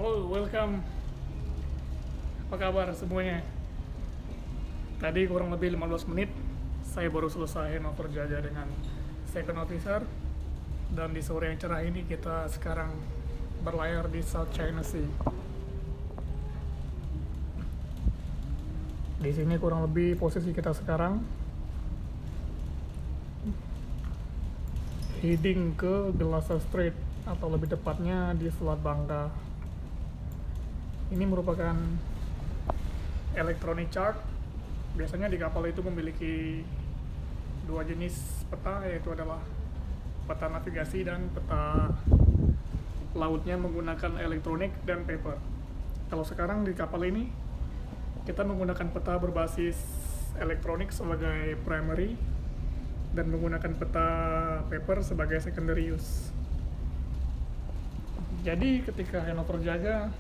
Halo, welcome. Apa kabar semuanya? Tadi kurang lebih 15 menit saya baru selesai handover jaga dengan second officer. Dan di sore yang cerah ini kita sekarang berlayar di South China Sea. Di sini kurang lebih posisi kita sekarang heading ke Glasgow Strait, atau lebih tepatnya di Selat Bangka. Ini merupakan electronic chart. Biasanya di kapal itu memiliki dua jenis peta, yaitu adalah peta navigasi dan peta lautnya menggunakan elektronik dan paper. Kalau sekarang di kapal ini kita menggunakan peta berbasis elektronik sebagai primary dan menggunakan peta paper sebagai secondary use. Jadi ketika handover jaga,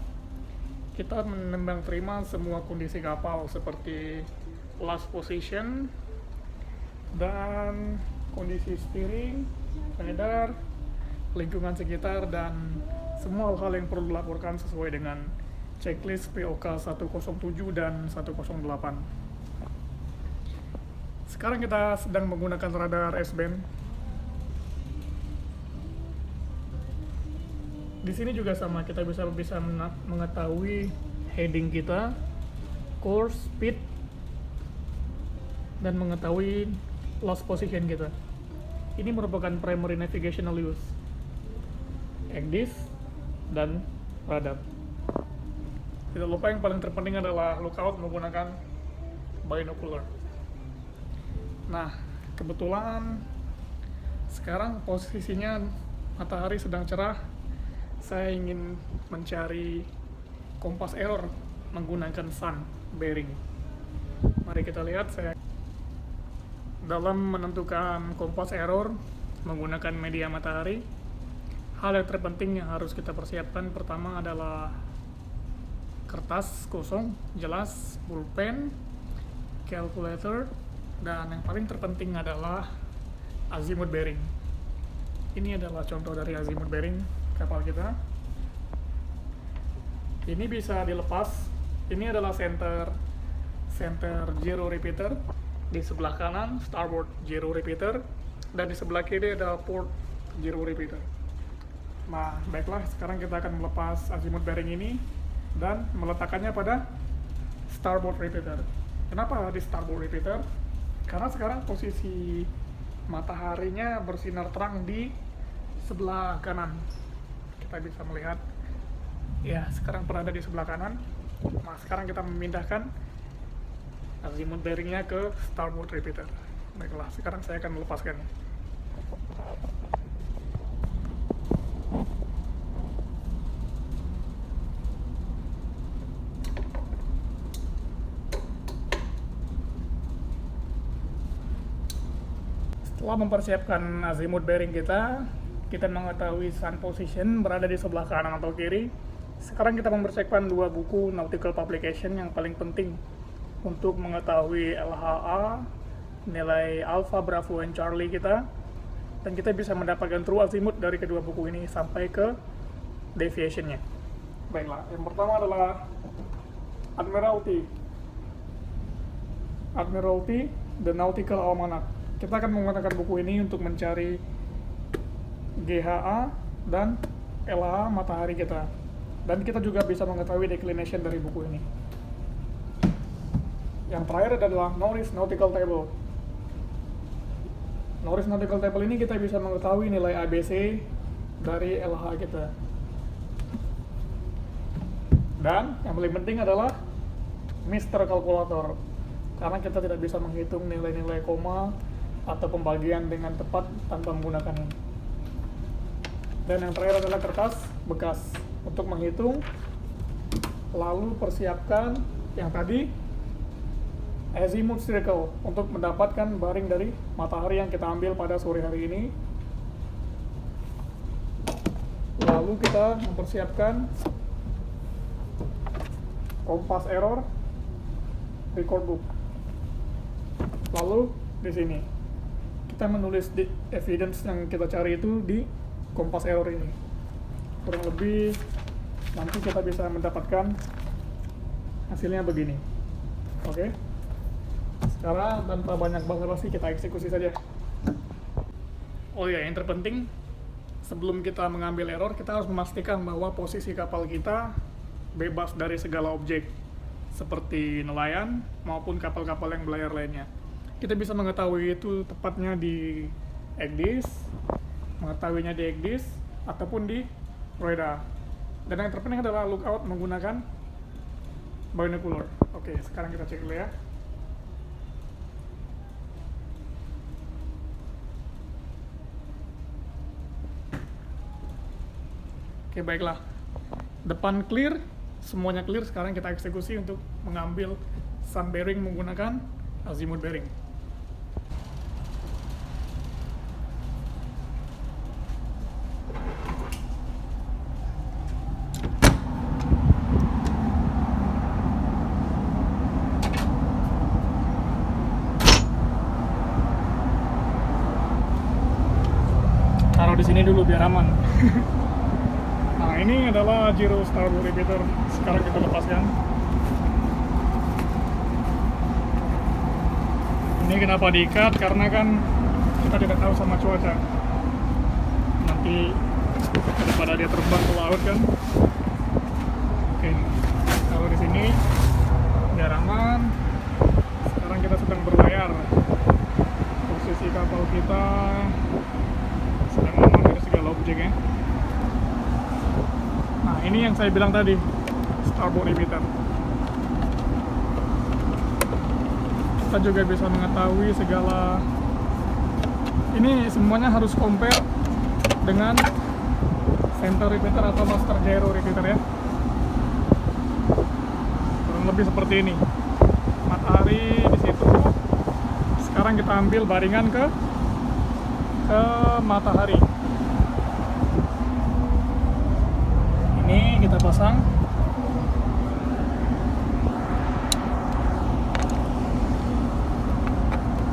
kita menembang terima semua kondisi kapal seperti last position dan kondisi steering, radar, lingkungan sekitar, dan semua hal yang perlu dilaporkan sesuai dengan checklist POK 107 dan 108. Sekarang kita sedang menggunakan radar S-band. Di sini juga sama, kita bisa mengetahui heading kita, course, speed, dan mengetahui lost position kita. Ini merupakan primary navigational use, EGDIS dan radar. Tidak lupa yang paling terpenting adalah lookout menggunakan binocular. Nah, kebetulan sekarang posisinya matahari sedang cerah. Saya ingin mencari kompas error menggunakan sun bearing. Mari kita lihat. Saya dalam menentukan kompas error menggunakan media matahari, hal yang terpenting yang harus kita persiapkan pertama adalah kertas kosong, jelas, pulpen, calculator, dan yang paling terpenting adalah azimuth bearing. Ini adalah contoh dari azimuth bearing kapal kita. Ini bisa dilepas. Ini adalah center gyro repeater. Di sebelah kanan starboard gyro repeater, dan di sebelah kiri ada port gyro repeater. Nah, baiklah, sekarang kita akan melepas azimuth bearing ini dan meletakkannya pada starboard repeater. Kenapa di starboard repeater? Karena sekarang posisi mataharinya bersinar terang di sebelah kanan. Kita bisa melihat, ya, sekarang berada di sebelah kanan. Nah, sekarang kita memindahkan azimuth bearingnya ke starboard repeater. Baiklah, sekarang saya akan melepaskannya. Setelah mempersiapkan azimuth bearing kita mengetahui sun position berada di sebelah kanan atau kiri. Sekarang kita mempersiapkan dua buku nautical publication yang paling penting untuk mengetahui LHA, nilai Alpha, Bravo, and Charlie kita, dan kita bisa mendapatkan true azimuth dari kedua buku ini sampai ke deviationnya. Baiklah, yang pertama adalah Admiralty, The Nautical Almanac. Kita akan menggunakan buku ini untuk mencari GHA dan LHA matahari kita, dan kita juga bisa mengetahui declination dari buku ini. Yang terakhir adalah Norris Nautical Table. Norris Nautical Table ini kita bisa mengetahui nilai ABC dari LHA kita. Dan yang paling penting adalah Mr. Calculator, karena kita tidak bisa menghitung nilai-nilai koma atau pembagian dengan tepat tanpa menggunakan ini. Dan yang terakhir adalah kertas bekas untuk menghitung. Lalu persiapkan yang tadi, azimuth circle, untuk mendapatkan baring dari matahari yang kita ambil pada sore hari ini. Lalu kita mempersiapkan kompas error record book. Lalu di sini kita menulis evidence yang kita cari itu di kompas error ini. Kurang lebih nanti kita bisa mendapatkan hasilnya begini. Oke, sekarang tanpa banyak basa-basi kita eksekusi saja. Oh ya, yang terpenting sebelum kita mengambil error, kita harus memastikan bahwa posisi kapal kita bebas dari segala objek seperti nelayan maupun kapal-kapal yang berlayar lainnya. Kita bisa mengetahui itu tepatnya di ECDIS, mengetahuinya di ECDIS ataupun di radar. Dan yang terpenting adalah lookout menggunakan binocular. Oke, sekarang kita cek dulu ya. Oke, baiklah. Depan clear, semuanya clear. Sekarang kita eksekusi untuk mengambil sun bearing menggunakan azimuth bearing. Taruh di sini dulu biar aman. Nah, ini adalah gyro starboard repeater. Sekarang kita lepaskan. Ini kenapa diikat? Karena kan kita tidak tahu sama cuaca. Nanti daripada dia terbang ke laut kan. Oke, kalau di sini biar aman. Sekarang kita sedang berlayar. Posisi kapal kita sedang aman dari segala objek ya. Nah, ini yang saya bilang tadi, starboard repeater. Kita juga bisa mengetahui segala, ini semuanya harus compare dengan center repeater atau master gyro repeater ya. Kurang lebih seperti ini. Matahari di situ. Sekarang kita ambil baringan ke matahari. Ini kita pasang.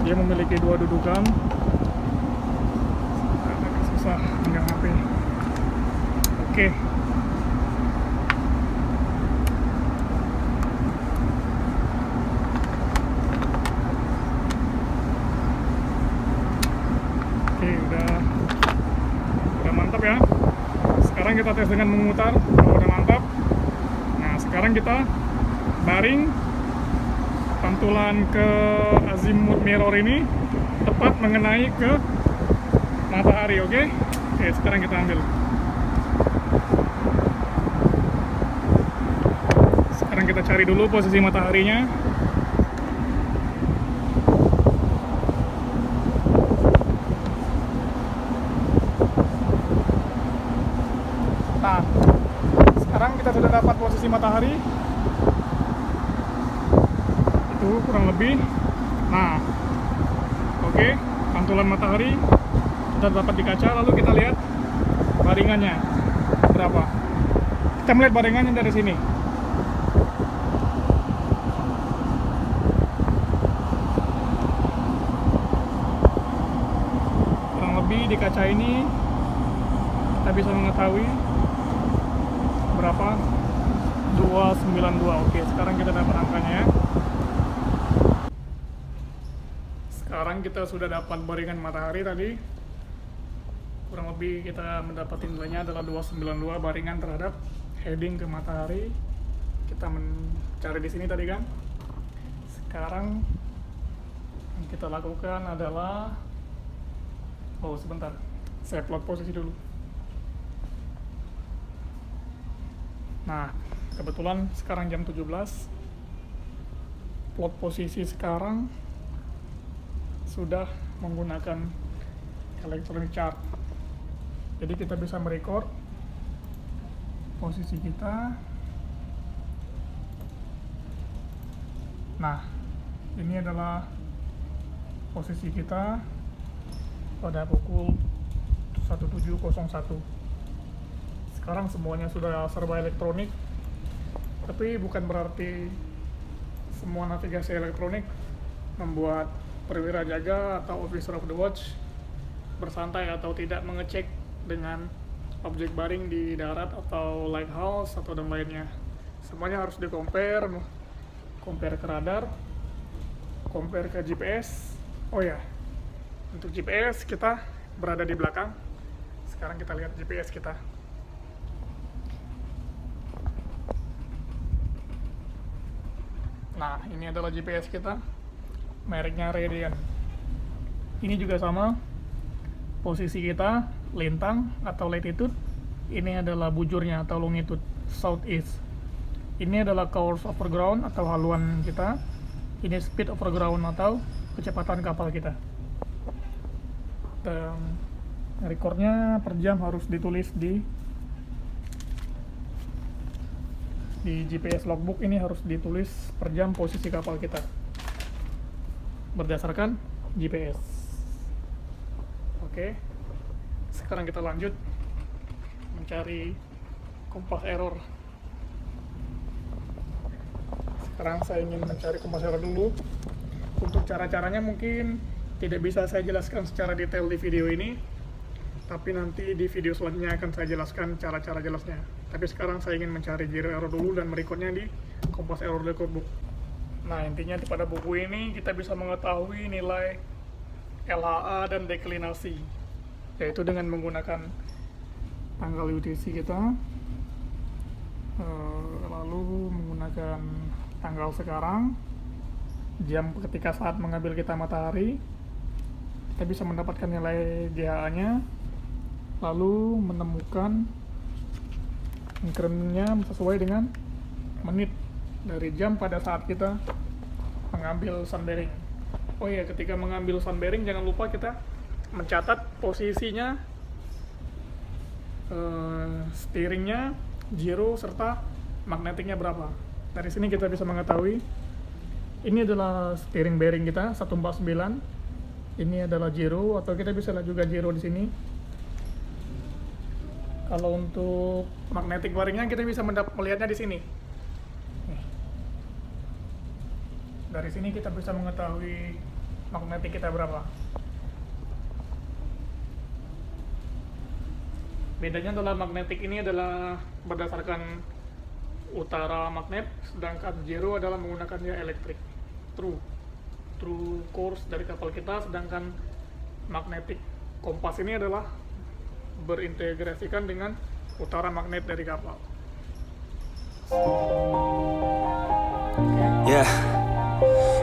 Dia memiliki dua dudukan. Agak susah pegang HP. Oke. Oke, udah mantap ya. Sekarang kita tes dengan memutar. Kalau udah mantap. Nah, sekarang kita baring pantulan ke azimuth mirror ini tepat mengenai ke matahari. Oke, sekarang kita ambil. Sekarang kita cari dulu posisi mataharinya. Nah, sekarang kita sudah dapat posisi matahari. Itu kurang lebih. Nah, oke, pantulan matahari kita dapat di kaca. Lalu kita lihat baringannya berapa. Kita melihat baringannya dari sini. Kurang lebih di kaca ini kita bisa mengetahui berapa. 292. Oke, sekarang kita dapat angkanya. Sekarang kita sudah dapat baringan matahari tadi. Kurang lebih kita mendapati nilainya adalah 292 baringan terhadap heading ke matahari. Kita mencari di sini tadi kan. Sekarang yang kita lakukan adalah, oh sebentar, saya plot posisi dulu. Nah, kebetulan sekarang jam 17. Plot posisi sekarang sudah menggunakan electronic chart. Jadi kita bisa merecord posisi kita. Nah, ini adalah posisi kita pada pukul 17.01. Sekarang semuanya sudah serba elektronik, tapi bukan berarti semua navigasi elektronik membuat perwira jaga atau officer of the watch bersantai atau tidak mengecek dengan objek baring di darat atau lighthouse atau dan lainnya. Semuanya harus compare ke radar, compare ke GPS. Oh ya, untuk GPS kita berada di belakang. Sekarang kita lihat GPS kita. Nah, ini adalah GPS kita, mereknya Radian. Ini juga sama, posisi kita lintang atau latitude. Ini adalah bujurnya atau longitude, southeast. Ini adalah course over ground atau haluan kita. Ini speed over ground atau kecepatan kapal kita. Dan recordnya per jam harus ditulis di GPS logbook. Ini harus ditulis per jam posisi kapal kita berdasarkan GPS. Oke, sekarang kita lanjut mencari kompas error. Sekarang saya ingin mencari kompas error dulu. Untuk cara-caranya mungkin tidak bisa saya jelaskan secara detail di video ini, tapi nanti di video selanjutnya akan saya jelaskan cara-cara jelasnya. Tapi sekarang saya ingin mencari zero error dulu dan merekodnya di kompas error record book. Nah, intinya pada buku ini kita bisa mengetahui nilai LHA dan deklinasi, yaitu dengan menggunakan tanggal UTC kita, lalu menggunakan tanggal sekarang, jam ketika saat mengambil kita matahari, kita bisa mendapatkan nilai GHA-nya, lalu menemukan incrementnya sesuai dengan menit dari jam pada saat kita mengambil sun bearing. Oh iya, ketika mengambil sun bearing jangan lupa kita mencatat posisinya, steeringnya, gyro, serta magnetiknya berapa. Dari sini kita bisa mengetahui ini adalah steering bearing kita 149, ini adalah gyro, atau kita bisa lihat juga gyro di sini. Kalau untuk magnetic bearingnya kita bisa melihatnya di sini. Dari sini kita bisa mengetahui magnetik kita berapa. Bedanya adalah magnetik ini adalah berdasarkan utara magnet, sedangkan gyro adalah menggunakannya elektrik. True course dari kapal kita, sedangkan magnetik kompas ini adalah berintegrasikan dengan utara magnet dari kapal. Yeah.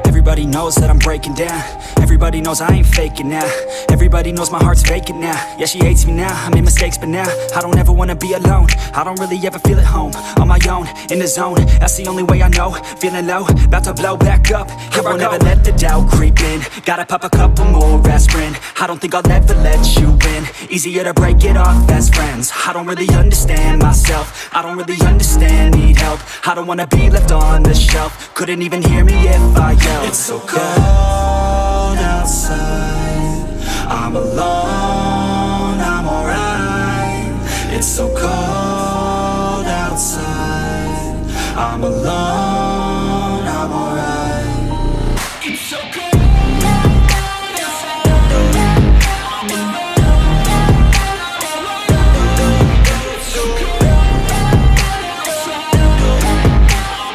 Everybody knows that I'm breaking down. Everybody knows I ain't faking now. Everybody knows my heart's vacant now. Yeah, she hates me now, I made mistakes but now I don't ever wanna be alone. I don't really ever feel at home. On my own, in the zone, that's the only way I know. Feeling low, about to blow back up. Here I won't ever let the doubt creep in. Gotta pop a couple more aspirin. I don't think I'll ever let you in. Easier to break it off best friends. I don't really understand myself. I don't really understand, need help. I don't wanna be left on the shelf. Couldn't even hear me if I yelled. It's so cold outside, I'm alone, I'm alright. It's so cold outside, I'm alone, I'm alright. It's so cold outside, I'm alone, it's so cold outside, I'm alone.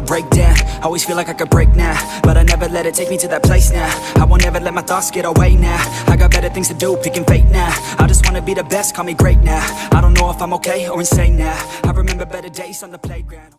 Break down, always feel like I could break now, but I never let it take me to that place now. I won't ever let my thoughts get away now. I got better things to do, picking fate now. I just wanna be the best, call me great now. I don't know if I'm okay or insane now. I remember better days on the playground.